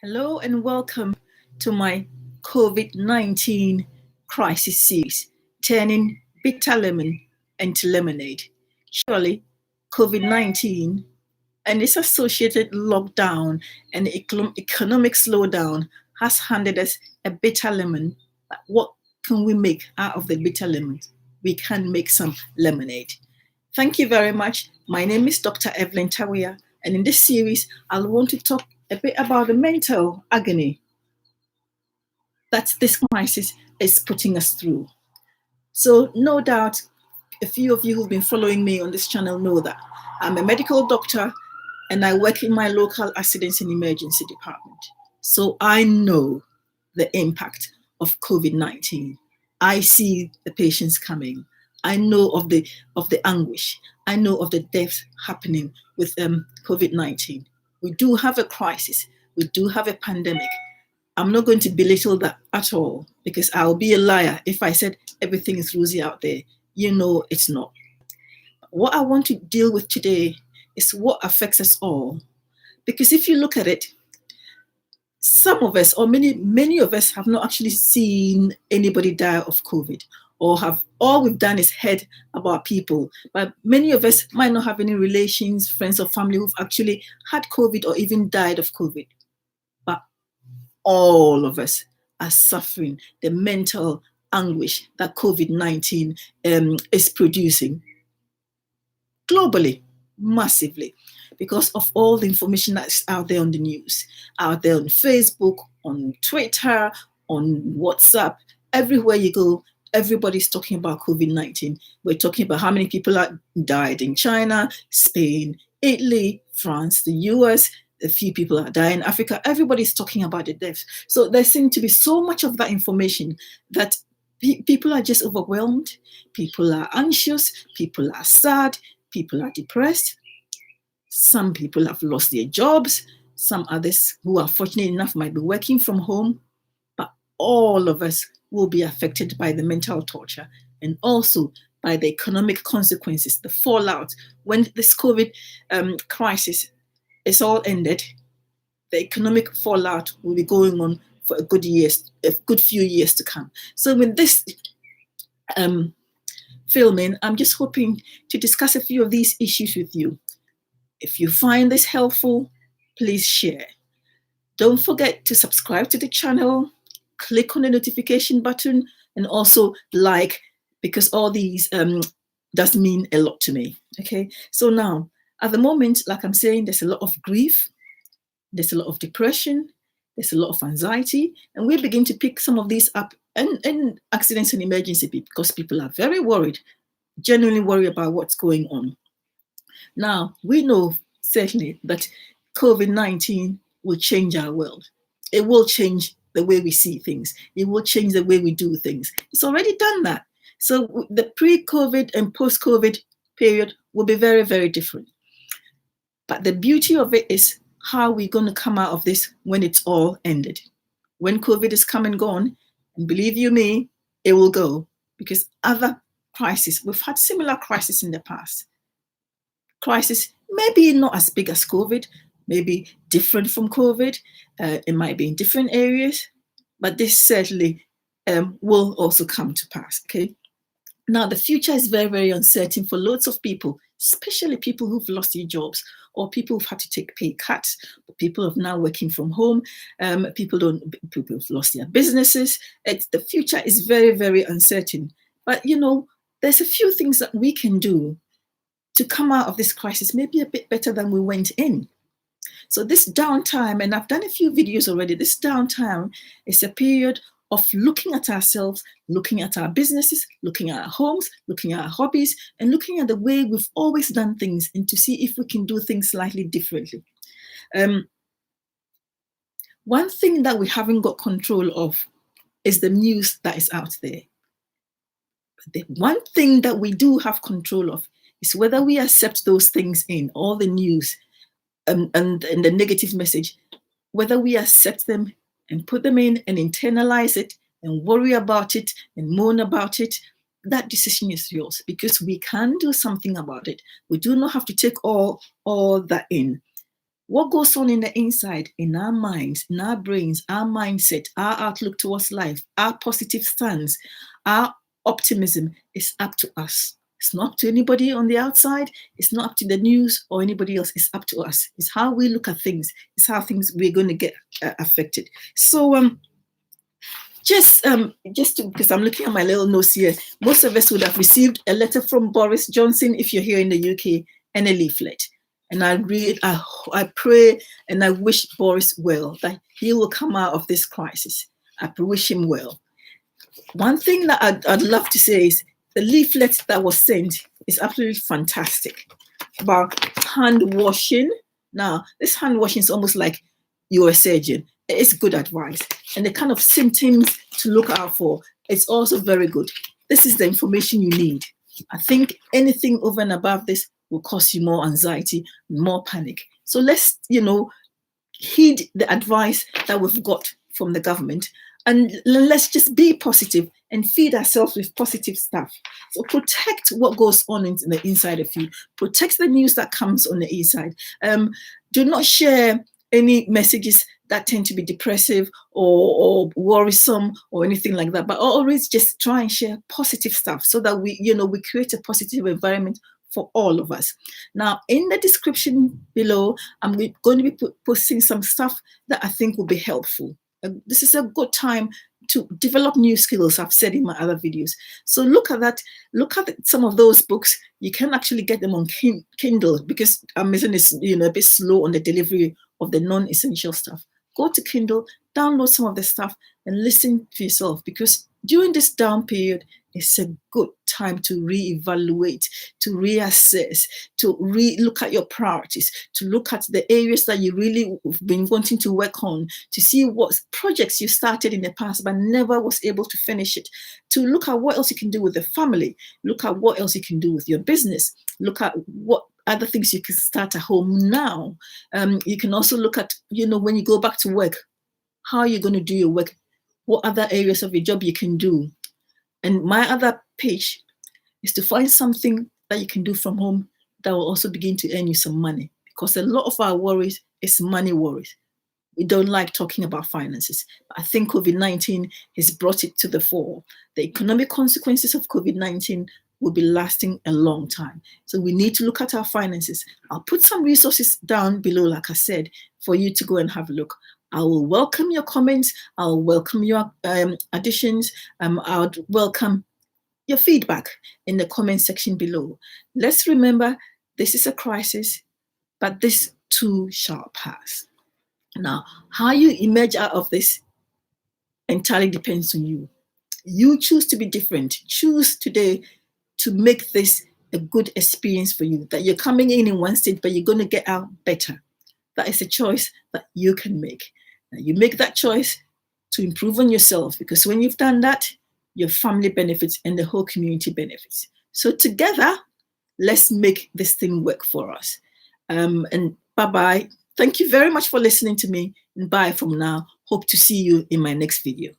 Hello and welcome to my COVID 19 crisis series, turning bitter lemon into lemonade. Surely, COVID 19 and its associated lockdown and economic slowdown has handed us a bitter lemon. What can we make out of the bitter lemon? We can make some lemonade. Thank you very much. My name is Dr. Evelyn Tawia, and in this series, I'll want to talk a bit about the mental agony that this crisis is putting us through. So, no doubt, a few of you who've been following me on this channel know that I'm a medical doctor and I work in my local accidents and emergency department. So, I know the impact of COVID 19. I see the patients coming. I know of the anguish. I know of the deaths happening with COVID 19. We do have a crisis. We do have a pandemic. I'm not going to belittle that at all because I'll be a liar if I said everything is rosy out there. You know it's not. What I want to deal with today is what affects us all. Because if you look at it, some of us, or many of us, have not actually seen anybody die of COVID, or have all we've done is heard about people. But many of us might not have any relations, friends, or family who've actually had COVID or even died of COVID. But all of us are suffering the mental anguish that COVID-19 is producing globally, massively, because of all the information that's out there on the news, out there on Facebook, on Twitter, on WhatsApp, everywhere you go, everybody's talking about COVID-19. We're talking about how many people have died in China, Spain, Italy, France, the US. A few people are dying in Africa. Everybody's talking about the deaths. So there seems to be so much of that information that people are just overwhelmed. People are anxious. People are sad. People are depressed. Some people have lost their jobs. Some others who are fortunate enough might be working from home. But all of us will be affected by the mental torture and also by the economic consequences, the fallout. When this COVID crisis is all ended, the economic fallout will be going on for a good few years to come. So with this filming, I'm just hoping to discuss a few of these issues with you. If you find this helpful, please share. Don't forget to subscribe to the channel, click on the notification button, and also like, because all these does mean a lot to me. Okay, so now, at the moment, like I'm saying, there's a lot of grief, there's a lot of depression, there's a lot of anxiety, and we begin to pick some of these up in accidents and emergency because people are very worried, genuinely worried about what's going on. Now, we know certainly that COVID-19 will change our world. It will change the way we see things. It will change the way we do things. It's already done that. So the pre-COVID and post-COVID period will be very, very different. But the beauty of it is how we're going to come out of this when it's all ended. When COVID is come and gone, and believe you me, it will go, because other crises, we've had similar crises in the past. Crisis maybe not as big as COVID, maybe different from COVID. It might be in different areas, but this certainly will also come to pass. Okay. Now, the future is very, very uncertain for lots of people, especially people who've lost their jobs, or people who've had to take pay cuts, or people who are now working from home, people who've lost their businesses. The future is very, very uncertain. But, you know, there's a few things that we can do to come out of this crisis maybe a bit better than we went in. So this downtime, and I've done a few videos already, this downtime is a period of looking at ourselves, looking at our businesses, looking at our homes, looking at our hobbies, and looking at the way we've always done things, and to see if we can do things slightly differently. One thing that we haven't got control of is the news that is out there. But the one thing that we do have control of is whether we accept those things in, all the news and the negative message, whether we accept them and put them in and internalize it and worry about it and moan about it. That decision is yours, because we can do something about it. We do not have to take all that in. What goes on in the inside, in our minds, in our brains, our mindset, our outlook towards life, our positive stance, our optimism is up to us. It's not up to anybody on the outside. It's not up to the news or anybody else. It's up to us. It's how we look at things. It's how things we're going to get affected. So just because I'm looking at my little notes here, most of us would have received a letter from Boris Johnson if you're here in the UK, and a leaflet. And I pray and I wish Boris well, that he will come out of this crisis. I wish him well. One thing that I'd love to say is the leaflet that was sent is absolutely fantastic about hand washing. Now, this hand washing is almost like you're a surgeon. It's good advice. And the kind of symptoms to look out for, it's also very good. This is the information you need. I think anything over and above this will cause you more anxiety, more panic. So let's, heed the advice that we've got from the government, and let's just be positive and feed ourselves with positive stuff. So protect what goes on in the inside of you. Protect the news that comes on the inside. Do not share any messages that tend to be depressive or worrisome or anything like that, but always just try and share positive stuff so that we create a positive environment for all of us. Now, in the description below, I'm going to be posting some stuff that I think will be helpful. This is a good time to develop new skills, I've said in my other videos. So look at that. Look at some of those books. You can actually get them on Kindle, because Amazon is a bit slow on the delivery of the non-essential stuff. Go to Kindle, download some of the stuff, and listen to yourself, because during this down period, it's a good time to reevaluate, to reassess, to look at your priorities, to look at the areas that you really have been wanting to work on, to see what projects you started in the past but never was able to finish it, to look at what else you can do with the family, look at what else you can do with your business, look at what other things you can start at home now. You can also look at, when you go back to work, how are you going to do your work? What other areas of your job you can do? And my other page is to find something that you can do from home that will also begin to earn you some money, because a lot of our worries is money worries. We don't like talking about finances. I think COVID-19 has brought it to the fore. The economic consequences of COVID-19 will be lasting a long time. So we need to look at our finances. I'll put some resources down below, like I said, for you to go and have a look. I will welcome your comments. I'll welcome your additions. I would welcome your feedback in the comment section below. Let's remember, this is a crisis, but this too shall pass. Now, how you emerge out of this entirely depends on you. You choose to be different. Choose today to make this a good experience for you, that you're coming in one state, but you're going to get out better. That is a choice that you can make. Now, you make that choice to improve on yourself, because when you've done that, your family benefits and the whole community benefits. So together, let's make this thing work for us. And bye-bye. Thank you very much for listening to me, and bye from now. Hope to see you in my next video.